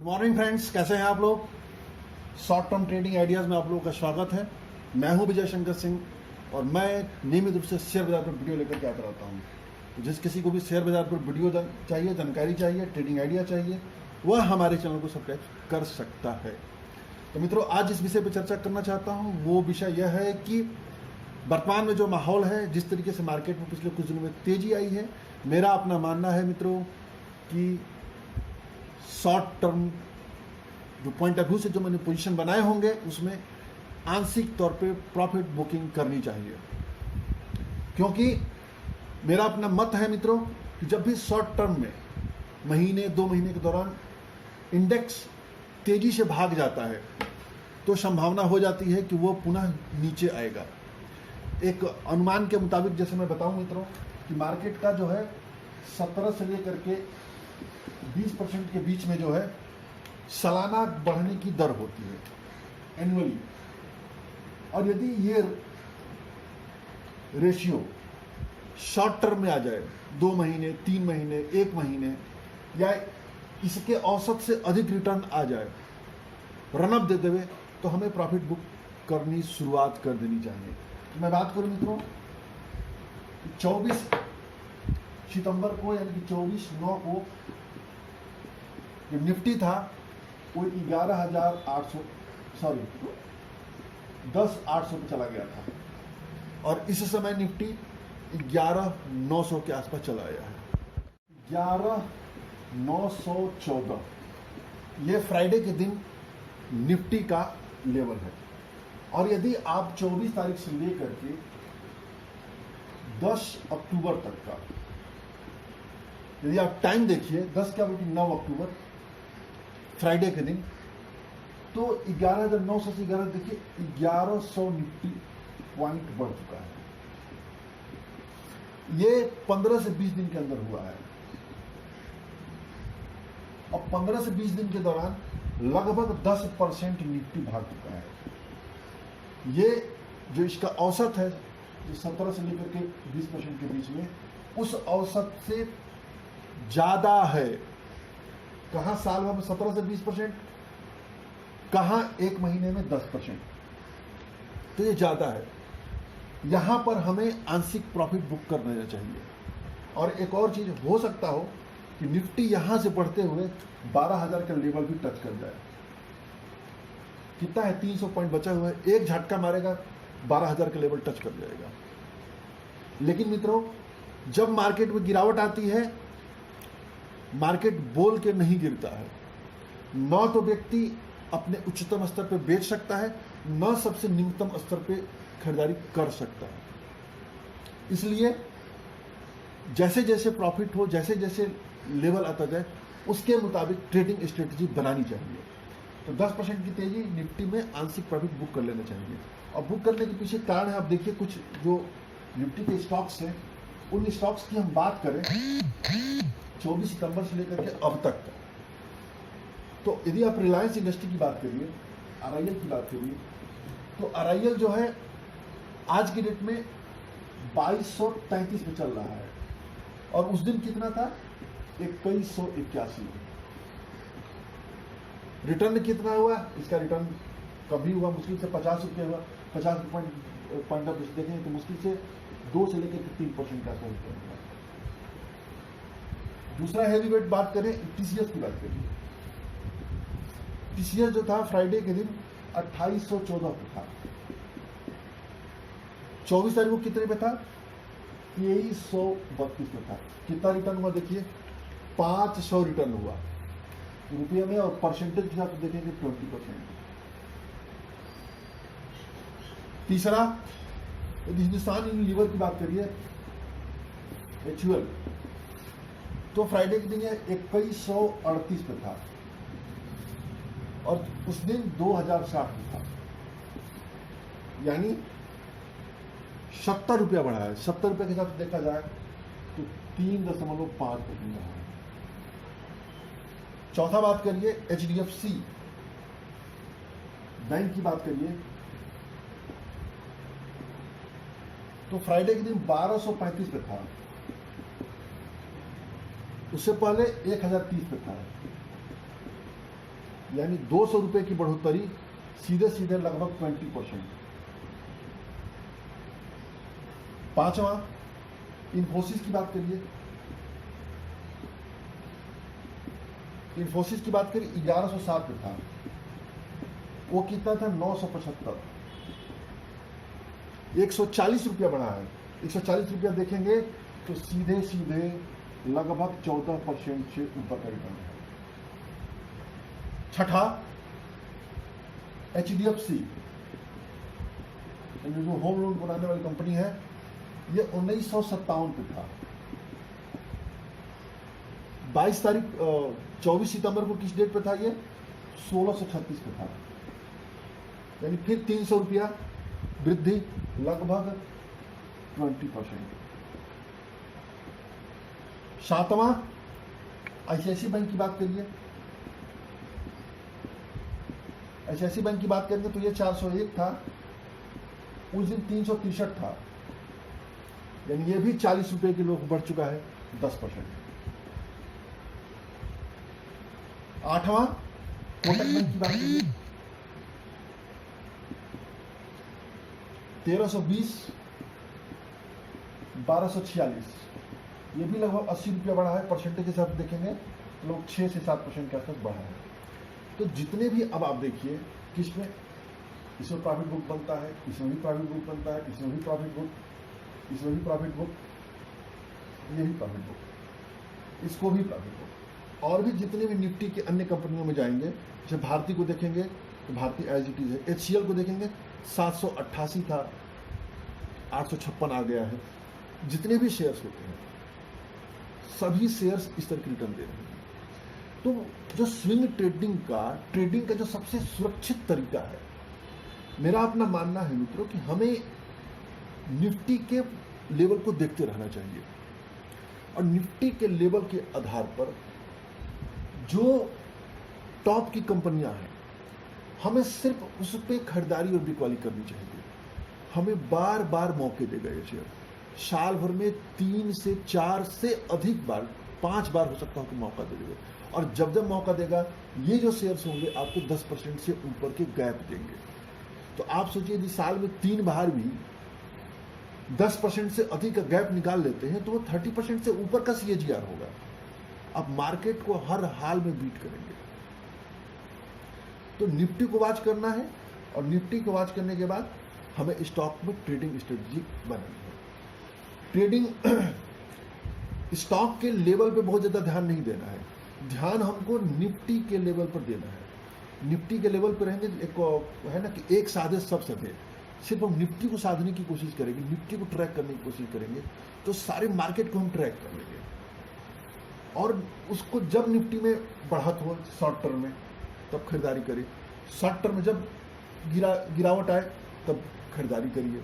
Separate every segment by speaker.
Speaker 1: Morning friends, कैसे हैं आप लोग। शॉर्ट टर्म ट्रेडिंग आइडियाज़ में आप लोगों का स्वागत है। मैं हूं विजय शंकर सिंह और मैं नियमित रूप से शेयर बाजार पर वीडियो लेकर के आता रहता हूं। जिस किसी को भी शेयर बाजार पर वीडियो चाहिए, जानकारी चाहिए, ट्रेडिंग आइडिया चाहिए, वह हमारे चैनल को सब्सक्राइब कर सकता है। तो मित्रों, आज जिस विषय पर चर्चा करना चाहता हूँ वो विषय यह है कि वर्तमान में जो माहौल है, जिस तरीके से मार्केट में पिछले कुछ दिनों में तेजी आई है, मेरा अपना मानना है मित्रों कि शॉर्ट टर्म जो पॉइंट ऑफ व्यू से जो मैंने पोजीशन बनाए होंगे उसमें आंशिक तौर पे प्रॉफिट बुकिंग करनी चाहिए। क्योंकि मेरा अपना मत है मित्रों कि जब भी शॉर्ट टर्म में महीने 2 महीने के दौरान इंडेक्स तेजी से भाग जाता है तो संभावना हो जाती है कि वो पुनः नीचे आएगा। एक अनुमान के मुताबिक जैसे मैं बताऊं मित्रों कि मार्केट का जो है 17 से लेकर के 20% के बीच में जो है सालाना बढ़ने की दर होती है एनुअली। और यदि ये रेशियो शॉर्ट टर्म में आ जाए, 2 महीने, 3 महीने, 1 महीने या इसके औसत से अधिक रिटर्न आ जाए, रनअप देते हुए, तो हमें प्रॉफिट बुक करनी शुरुआत कर देनी चाहिए। तो मैं बात करूं मित्रों 24 सितंबर को यानी कि 24/9 को जो निफ्टी था वो 10,800 पे चला गया था और इस समय निफ्टी 11,900 के आसपास चला गया है। 11,914 ये फ्राइडे के दिन निफ्टी का लेवल है। और यदि आप 24 तारीख से लेकर के 10 अक्टूबर तक का यदि आप टाइम देखिए, 10 क्या बल्कि 9 अक्टूबर फ्राइडे के दिन, तो 11,900 से 11 देखिए 1100 निफ्टी पॉइंट बढ़ चुका है। ये 15 से 20 दिन के अंदर हुआ है। और 15 से 20 दिन के दौरान लगभग 10% निफ्टी भाग चुका है। ये जो इसका औसत है जो 17 से लेकर के 20% के बीच में, उस औसत से ज्यादा है। कहां साल भर में 17 से 20%, कहां एक महीने में 10%, तो ये ज्यादा है। यहां पर हमें आंशिक प्रॉफिट बुक कर लेना चाहिए। और एक और चीज हो सकता हो कि निफ्टी यहां से बढ़ते हुए 12,000 का लेवल भी टच कर जाए। कितना है, 300 पॉइंट बचा हुआ है, एक झटका मारेगा 12,000 का लेवल टच कर जाएगा। लेकिन मित्रों, जब मार्केट में गिरावट आती है, मार्केट बोल के नहीं गिरता है। न तो व्यक्ति अपने उच्चतम स्तर पर बेच सकता है, न सबसे निम्नतम स्तर पे खरीदारी कर सकता है। इसलिए जैसे जैसे प्रॉफिट हो, जैसे जैसे लेवल आता जाए, उसके मुताबिक ट्रेडिंग स्ट्रेटजी बनानी चाहिए। तो 10% की तेजी निफ्टी में आंशिक प्रॉफिट बुक कर लेना चाहिए। और बुक करने के पीछे कारण है, आप देखिए कुछ जो निफ्टी के स्टॉक्स हैं, उन स्टॉक्स की हम बात करें 24 सितंबर से लेकर के अब तक का, तो यदि आप रिलायंस इंडस्ट्री की बात करिए, आरआईएल की बात करिए, तो आरआईएल जो है आज की डेट में 2233 पे चल रहा है और उस दिन कितना था, 2181। रिटर्न कितना हुआ, इसका रिटर्न कभी हुआ, मुश्किल से 50 रुपये हुआ। 50 पॉइंट ऑफ देखें तो मुश्किल से 2 से लेकर 3% का रिटर्न हुआ। दूसरा हैवी वेट बात करें, टीसीएस की बात करिए। टीसीएस जो था फ्राइडे के दिन 2814 पे था। 24 तारीख को कितने पे था, 2332 पे था। कितना रिटर्न हुआ देखिए, 500 रिटर्न हुआ रुपये में। और परसेंटेज के साथ देखेंगे 20%। तीसरा, यदि हिंदुस्तान यूनिलीवर की बात करिए, HUL, तो फ्राइडे के दिन ये 2138 पे था और उस दिन 2060 पे था, यानी 70 रुपया बढ़ा है। 70 रुपये के साथ देखा जाए तो 3.5% रहा है। चौथा बात करिए, HDFC बैंक की बात करिए, तो फ्राइडे के दिन 1235 पे था, उससे पहले 1030 पे था। यानी 200 रुपए की बढ़ोतरी सीधे सीधे लगभग 20%। पांचवा, इन्फोसिस की बात करिए। इन्फोसिस की बात करिए 1160 पे था, वो कितना था 975, 140 रुपया बढ़ा है। 140 रुपया देखेंगे तो सीधे सीधे लगभग 14% से ऊपर का रिटर्न है। छठा, HDFC जो होम लोन बनाने वाली कंपनी है, ये 1957 पे था। 22 तारीख 24 सितंबर को किस डेट पे था ये? 1636 पे था। यानी फिर 300 रुपया वृद्धि, लगभग 20%। सातवां, ICICI बैंक की बात करिए। ICICI बैंक की बात करेंगे तो ये 401 था, उस दिन 363 था, यानी ये भी 40 रुपए के लोग बढ़ चुका है, 10%। आठवां, कोटक बैंक की बात करिए। 1320, 1246, ये भी लगभग 80 रुपया बढ़ा है। परसेंटेज के हिसाब से देखेंगे लोग 6 से 7% के आसपास बढ़ा है। तो जितने भी, अब आप देखिए किसमें, इसमें प्रॉफिट बुक बनता है, इसमें भी प्रॉफिट बुक बनता है, इसमें भी प्रॉफिट बुक, इसमें भी प्रॉफिट बुक, ये भी प्रॉफिट बुक, इसको भी प्रॉफिट बुक। और भी जितने भी निफ्टी के अन्य कंपनियों में जाएंगे, जैसे भारती को देखेंगे तो भारती एज इट इज है। HCL को देखेंगे 788 था, 856 आ गया है। जितने भी शेयर्स होते हैं सभी शेयर्स इस तरह की रिटर्न दे रहे हैं। तो जो स्विंग ट्रेडिंग का जो सबसे सुरक्षित तरीका है, मेरा अपना मानना है मित्रों कि हमें निफ्टी के लेवल को देखते रहना चाहिए और निफ्टी के लेवल के आधार पर जो टॉप की कंपनियां हैं, हमें सिर्फ उस पर खरीदारी और बिकवाली करनी चाहिए। हमें बार बार मौके देगा ये शेयर, साल भर में 3 से 4 से अधिक बार, 5 बार हो सकता है कि मौका दे देगा। और जब जब मौका देगा, ये जो शेयर्स होंगे आपको 10% से ऊपर के गैप देंगे। तो आप सोचिए यदि साल में 3 बार भी 10% से अधिक का गैप निकाल लेते हैं तो वो 30% से ऊपर का CAGR होगा। आप मार्केट को हर हाल में बीट करेंगे। तो निफ्टी को वॉच करना है और निफ्टी को वॉच करने के बाद हमें स्टॉक में ट्रेडिंग स्ट्रेटजी बनानी है। ट्रेडिंग स्टॉक के लेवल पे बहुत ज्यादा ध्यान नहीं देना है, ध्यान हमको निफ्टी के लेवल पर देना है। निफ्टी के लेवल पर रहेंगे, एक है ना कि एक साधे सब सधे, सिर्फ हम निफ्टी को साधने की कोशिश करेंगे, निफ्टी को ट्रैक करने की कोशिश करेंगे तो सारे मार्केट को हम ट्रैक कर लेंगे। और उसको जब निफ्टी में बढ़त हो शॉर्ट टर्म में तब खरीदारी करिए, शॉर्ट टर्म में जब गिरावट आए तब खरीदारी करिए।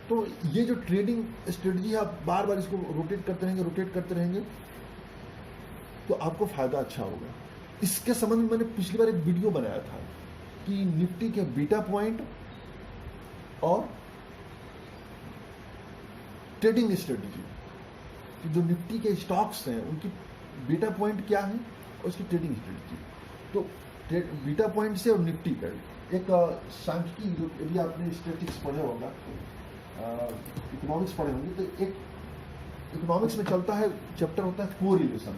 Speaker 1: तो ये जो ट्रेडिंग स्ट्रेटजी है, आप बार बार इसको रोटेट करते रहेंगे तो आपको फायदा अच्छा होगा। इसके संबंध में मैंने पिछली बार एक वीडियो बनाया था कि निफ्टी के बीटा पॉइंट और ट्रेडिंग स्ट्रेटजी, कि जो निफ्टी के स्टॉक्स हैं उनकी बीटा पॉइंट क्या है और उसकी ट्रेडिंग स्ट्रेटजी। तो बीटा पॉइंट से और निफ्टी का एक सांख्यिकी, यदि आपने स्टैटिस्टिक्स पढ़े होगा, इकोनॉमिक्स पढ़े होंगे, तो एक इकोनॉमिक्स में चलता है, चैप्टर होता है कोरिलेशन।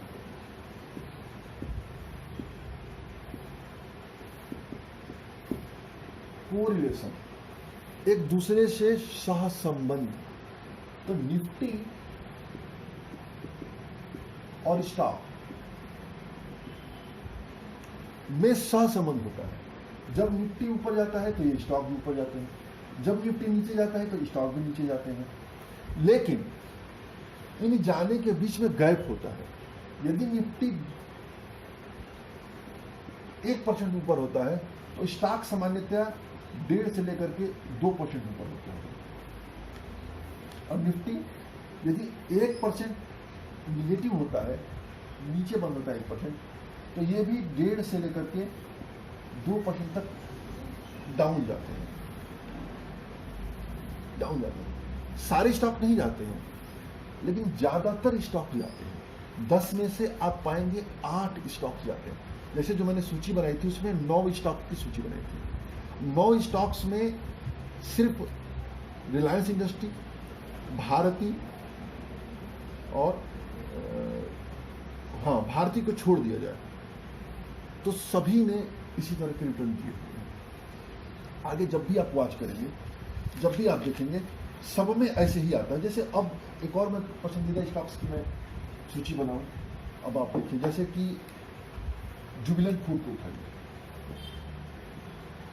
Speaker 1: कोरिलेशन, एक दूसरे से सहसंबंध। तो निफ्टी और स्टॉक में सहसंबंध होता है। जब निफ्टी ऊपर जाता है तो ये स्टॉक भी ऊपर जाते हैं, जब निफ्टी नीचे जाता है तो स्टॉक भी नीचे जाते हैं। लेकिन इन जाने के बीच में गैप होता है। यदि निफ्टी 1% ऊपर होता है तो स्टॉक सामान्यतया 1.5 से लेकर के 2% ऊपर होता है। और निफ्टी यदि 1% निगेटिव होता है, नीचे बंद होता है 1%, तो ये भी 1.5 से लेकर के 2% तक डाउन जाते हैं। सारे स्टॉक नहीं जाते हैं, लेकिन ज्यादातर स्टॉक जाते हैं। 10 में से आप पाएंगे 8 स्टॉक जाते हैं। जैसे जो मैंने सूची बनाई थी उसमें 9 स्टॉक की सूची बनाई थी। 9 स्टॉक्स में सिर्फ रिलायंस इंडस्ट्री, भारती और हाँ भारती को छोड़ दिया जाए तो सभी ने इसी तरह के रिटर्न दिए हुए हैं। आगे जब भी आप वॉच करेंगे, जब भी आप देखेंगे, सब में ऐसे ही आता है। जैसे अब एक और मैं पसंदीदा स्टॉक्स की मैं सूची बनाऊं, अब आप देखिए जैसे कि जुबिलेंट फूड को उठाइए,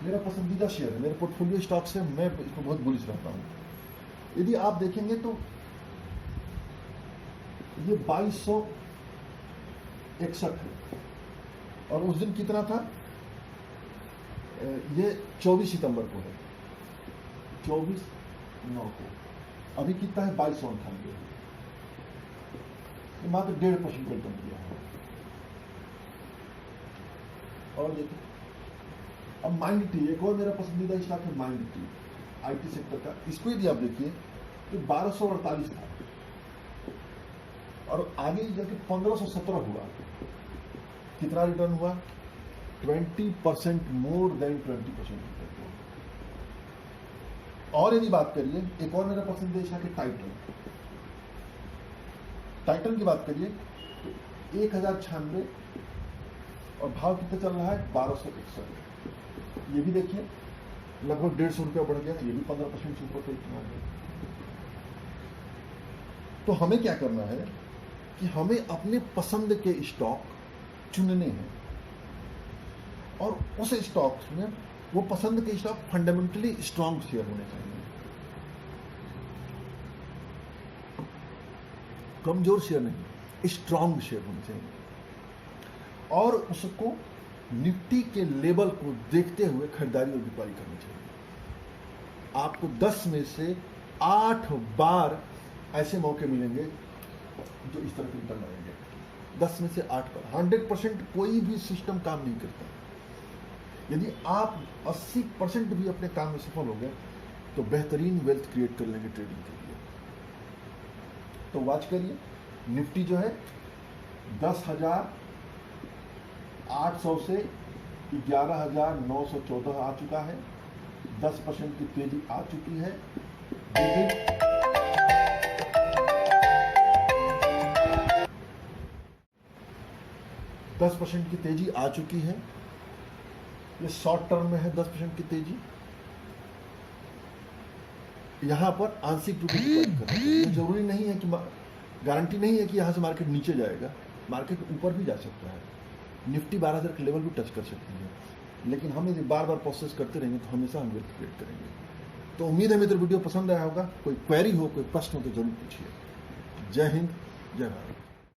Speaker 1: मेरा पसंदीदा शेयर है, मेरे पोर्टफोलियो स्टॉक्स है, मैं इसको बहुत बुलिश रहता हूँ। यदि आप देखेंगे तो ये 2261 है और उस दिन कितना था, ये 24 सितंबर को है, 24/9 को। अभी कितना है, 2298, मात्र 1.5% रिटर्न दिया है। और देखिए अब माइंड टी, एक और मेरा पसंदीदा स्टॉक है माइंड टी, आईटी सेक्टर का। इसको यदि आप देखिए तो 1248 था और आगे जाके 1517 हुआ। कितना रिटर्न हुआ, 20%, मोर देन 20% रिटर्न हुआ। और यदि बात करिए, एक और मेरा पसंदीदा स्टॉक है टाइटन। टाइटन की बात करिए तो 1096 और भाव कितना चल रहा है, 1261। ये भी देखिए लगभग 150 रुपया बढ़ गया, ये भी 15% से ऊपर इतना है। तो हमें क्या करना है कि हमें अपने पसंद के स्टॉक चुनने हैं और उस स्टॉक्स में वो पसंद के स्टॉक फंडामेंटली स्ट्रांग शेयर होने चाहिए, कमजोर शेयर नहीं, स्ट्रांग शेयर होने चाहिए। और उसको निफ्टी के लेवल को देखते हुए खरीदारी और बिक्री करनी चाहिए। आपको 10 में से 8 बार ऐसे मौके मिलेंगे जो इस तरह के रिटर्न आएंगे, 10 में से 8 बार। 100% कोई भी सिस्टम काम नहीं करता। यदि आप 80% भी अपने काम में सफल हो गए तो बेहतरीन वेल्थ क्रिएट कर लेंगे ट्रेडिंग के लिए। तो वॉच करिए, निफ्टी जो है 10,800 से 11,914 आ चुका है, 10% की तेजी आ चुकी है। 10% की तेजी आ चुकी है। ये शॉर्ट टर्म में है 10% की तेजी। यहां पर आंशिक रूप से करना चाहिए। जरूरी नहीं है कि, गारंटी नहीं है कि यहां से मार्केट नीचे जाएगा, मार्केट ऊपर भी जा सकता है। निफ्टी 12,000 के लेवल भी टच कर सकती है, लेकिन हम यदि बार बार प्रोसेस करते रहेंगे तो हमेशा हम वेल्थ क्रिएट करेंगे। तो उम्मीद है मित्र वीडियो पसंद आया होगा। कोई क्वेरी हो, कोई प्रश्न हो तो जरूर पूछिए। जय हिंद, जय भारत।